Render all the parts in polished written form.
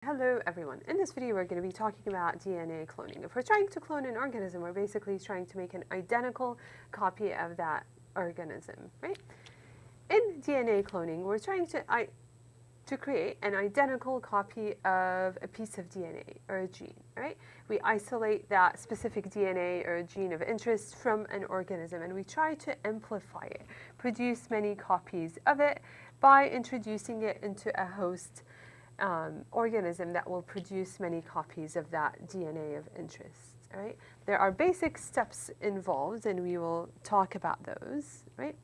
Hello everyone. In this video we're going to be talking about DNA cloning. If we're trying to clone an organism, we're basically trying to make an identical copy of that organism, right? In DNA cloning, we're trying to create an identical copy of a piece of DNA or a gene, right? We isolate that specific DNA or gene of interest from an organism and we try to amplify it, produce many copies of it by introducing it into a host organism that will produce many copies of that DNA of interest, right? There are basic steps involved and we will talk about those, right?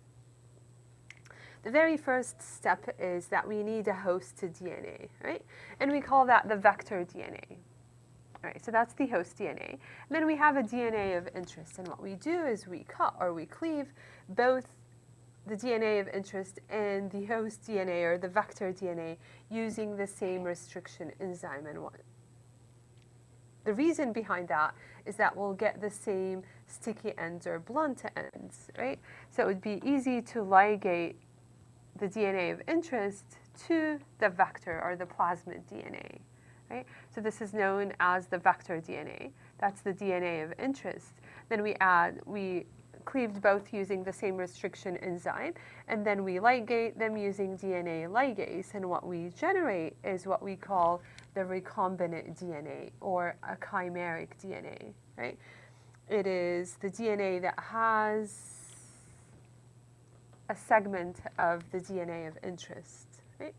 The very first step is that we need a host to DNA, right? And we call that the vector DNA. All right, so that's the host DNA. And then we have a DNA of interest, and what we do is we cut or we cleave both the DNA of interest and the host DNA or the vector DNA using the same restriction enzyme. And the reason behind that is that we'll get the same sticky ends or blunt ends, right? So it would be easy to ligate the DNA of interest to the vector or the plasmid DNA, right? So this is known as the vector DNA. That's the DNA of interest. Then we cleaved both using the same restriction enzyme, and then we ligate them using DNA ligase, and what we generate is what we call the recombinant DNA or a chimeric DNA, right? It is the DNA that has a segment of the DNA of interest, right?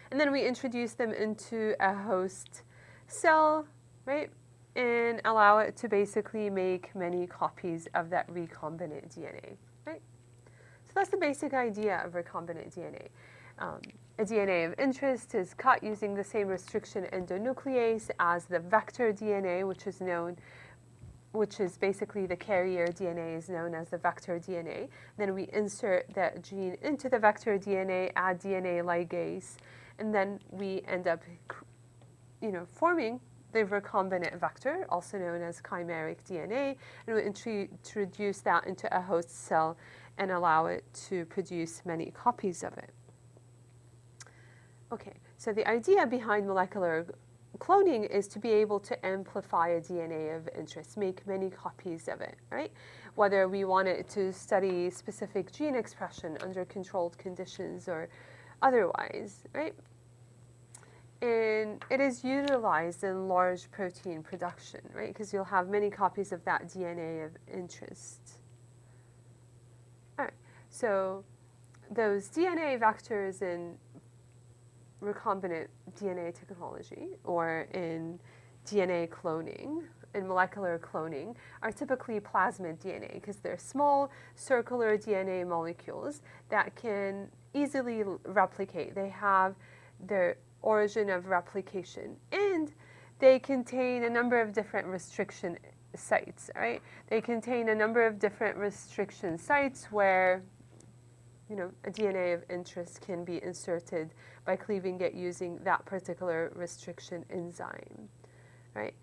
And then we introduce them into a host cell, right? And allow it to basically make many copies of that recombinant DNA, right? So that's the basic idea of recombinant DNA. A DNA of interest is cut using the same restriction endonuclease as the vector DNA, which is basically the carrier DNA is known as the vector DNA. Then we insert that gene into the vector DNA, add DNA ligase, and then we end up, forming the recombinant vector, also known as chimeric DNA, and we introduce that into a host cell and allow it to produce many copies of it. Okay, so the idea behind molecular cloning is to be able to amplify a DNA of interest, make many copies of it, right? Whether we want it to study specific gene expression under controlled conditions or otherwise, right? And it is utilized in large protein production, right? Because you'll have many copies of that DNA of interest. All right, so those DNA vectors in recombinant DNA technology or in DNA cloning, in molecular cloning, are typically plasmid DNA because they're small circular DNA molecules that can easily replicate. They have their origin of replication, and they contain a number of different restriction sites, right? They contain a number of different restriction sites where, a DNA of interest can be inserted by cleaving it using that particular restriction enzyme, right?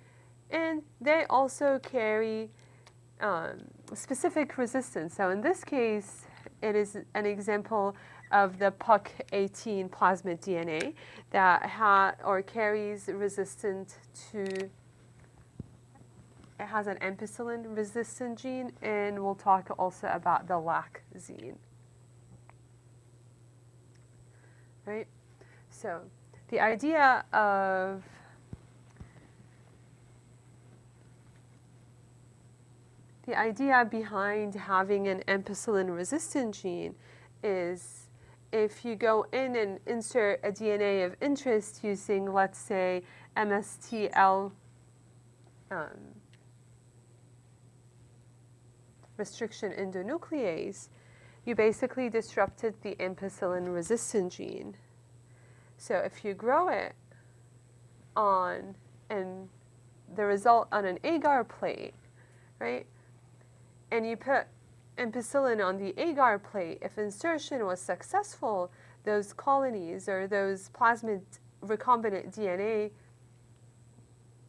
And they also carry specific resistance. So in this case, it is an example of the PUC18 plasmid DNA that carries resistant to, it has an ampicillin resistant gene, and we'll talk also about the lac gene. Right? So the idea behind having an ampicillin resistant gene is if you go in and insert a DNA of interest using, let's say, MSTL restriction endonuclease, you basically disrupted the ampicillin resistant gene. So if you grow it on the result on an agar plate, right, and you put ampicillin on the agar plate, if insertion was successful, those colonies or those plasmid recombinant DNA,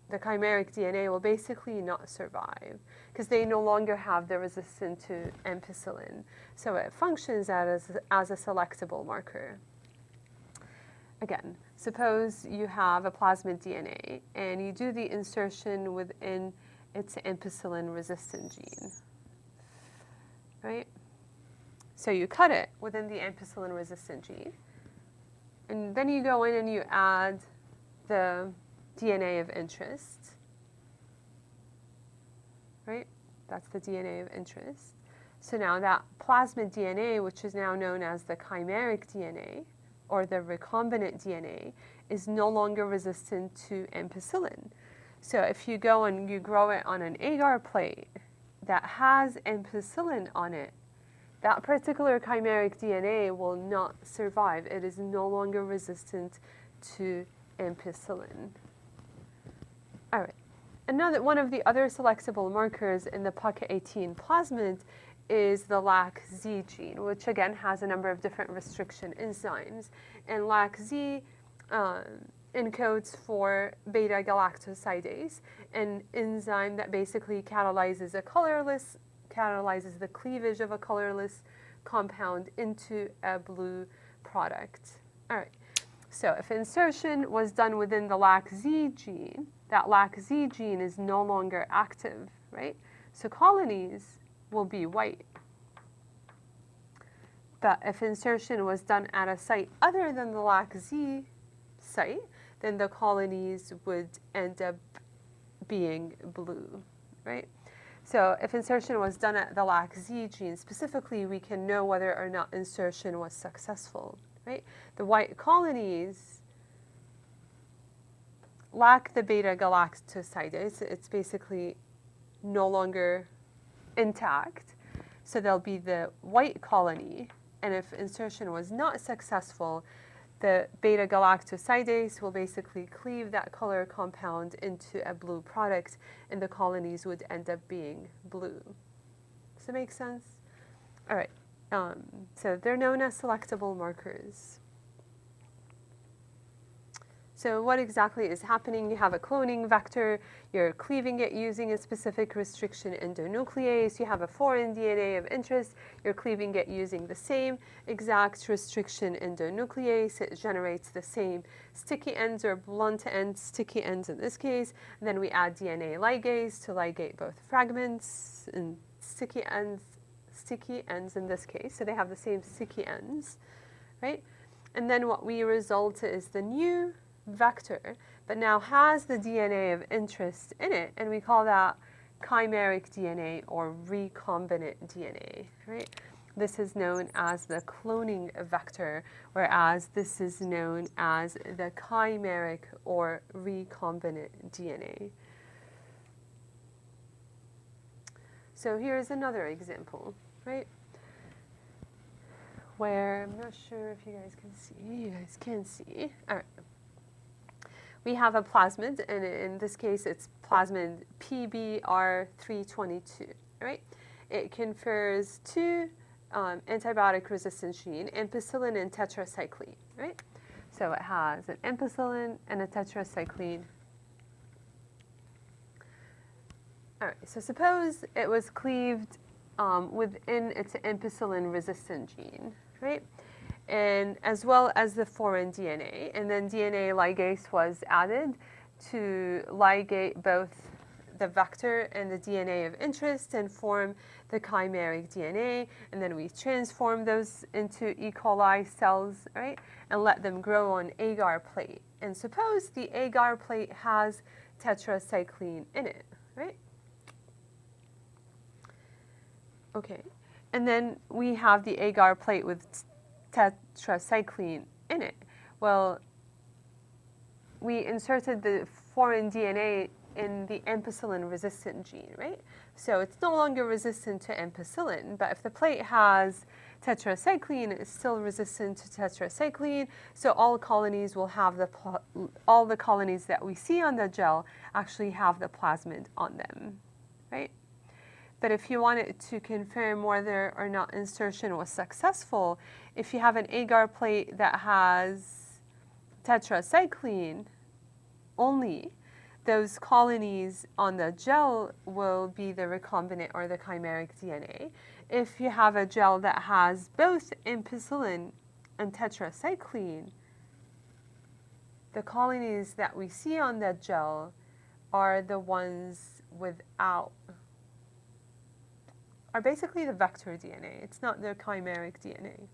the chimeric DNA, will basically not survive because they no longer have the resistance to ampicillin. So it functions as a selectable marker. Again, suppose you have a plasmid DNA and you do the insertion within its ampicillin-resistant gene, right? So you cut it within the ampicillin-resistant gene, and then you go in and you add the DNA of interest, right? That's the DNA of interest. So now that plasmid DNA, which is now known as the chimeric DNA, or the recombinant DNA, is no longer resistant to ampicillin. So if you go and you grow it on an agar plate that has ampicillin on it, that particular chimeric DNA will not survive. It is no longer resistant to ampicillin. All right. One of the other selectable markers in the PUC18 plasmid is the LAC-Z gene, which again has a number of different restriction enzymes. And LAC-Z encodes for beta-galactosidase, an enzyme that basically catalyzes the cleavage of a colorless compound into a blue product. All right. So if insertion was done within the LAC-Z gene, that LAC-Z gene is no longer active, right? So colonies will be white. But if insertion was done at a site other than the LAC-Z site, then the colonies would end up being blue, right? So if insertion was done at the LAC-Z gene specifically, we can know whether or not insertion was successful, right? The white colonies lack the beta-galactosidase. It's basically no longer intact. So there'll be the white colony. And if insertion was not successful, the beta-galactosidase will basically cleave that color compound into a blue product, and the colonies would end up being blue. Does that make sense? All right. So they're known as selectable markers. So what exactly is happening? You have a cloning vector, you're cleaving it using a specific restriction endonuclease, you have a foreign DNA of interest, you're cleaving it using the same exact restriction endonuclease, it generates the same sticky ends or blunt ends, sticky ends in this case, and then we add DNA ligase to ligate both fragments, and sticky ends in this case, so they have the same sticky ends, right? And then what we result is the new vector, but now has the DNA of interest in it, and we call that chimeric DNA or recombinant DNA, right? This is known as the cloning vector, whereas this is known as the chimeric or recombinant DNA. So here's another example, right? Where I'm not sure if you guys can see. You guys can see. All right. We have a plasmid, and in this case, it's plasmid PBR322, right? It confers two antibiotic-resistant genes, ampicillin and tetracycline, right? So it has an ampicillin and a tetracycline. All right, so suppose it was cleaved within its ampicillin-resistant gene, right? And as well as the foreign DNA, and then DNA ligase was added to ligate both the vector and the DNA of interest and form the chimeric DNA, and then we transform those into E. coli cells, right, and let them grow on agar plate. And suppose the agar plate has tetracycline in it, right? Okay, and then we have the agar plate with tetracycline in it. Well, we inserted the foreign DNA in the ampicillin-resistant gene, right? So it's no longer resistant to ampicillin, but if the plate has tetracycline, it's still resistant to tetracycline, so all colonies will have all the colonies that we see on the gel actually have the plasmid on them, right? But if you wanted to confirm whether or not insertion was successful, if you have an agar plate that has tetracycline only, those colonies on the gel will be the recombinant or the chimeric DNA. If you have a gel that has both ampicillin and tetracycline, the colonies that we see on that gel are the ones are basically the vector DNA. It's not the chimeric DNA.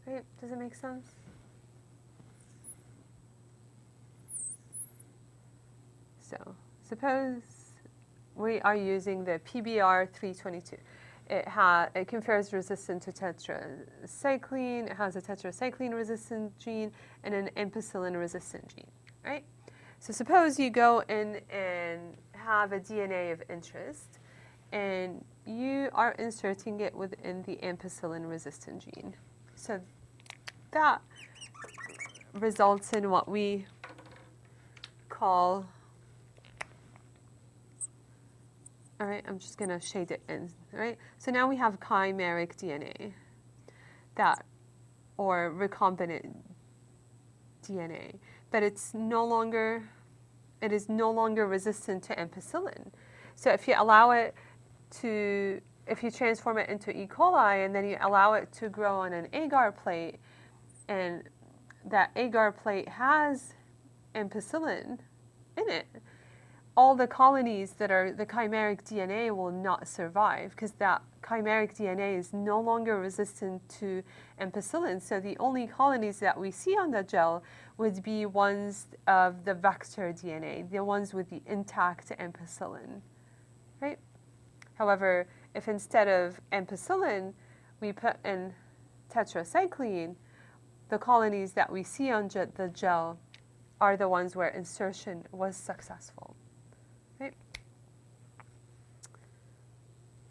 Right? Does it make sense? So suppose we are using the PBR322. It confers resistance to tetracycline. It has a tetracycline resistant gene and an ampicillin resistant gene, right? So suppose you go in and have a DNA of interest, and you are inserting it within the ampicillin resistant gene. So that results in what we call, all right, I'm just going to shade it in, right? So now we have chimeric DNA, or recombinant DNA, but it is no longer resistant to ampicillin. So if you transform it into E. coli and then you allow it to grow on an agar plate, and that agar plate has ampicillin in it, all the colonies that are the chimeric DNA will not survive because that chimeric DNA is no longer resistant to ampicillin. So the only colonies that we see on the gel would be ones of the vector DNA, the ones with the intact ampicillin, right? However, if instead of ampicillin we put in tetracycline, the colonies that we see on the gel are the ones where insertion was successful. Right?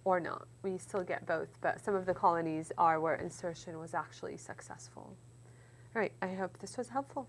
Or not. We still get both, but some of the colonies are where insertion was actually successful. All right, I hope this was helpful.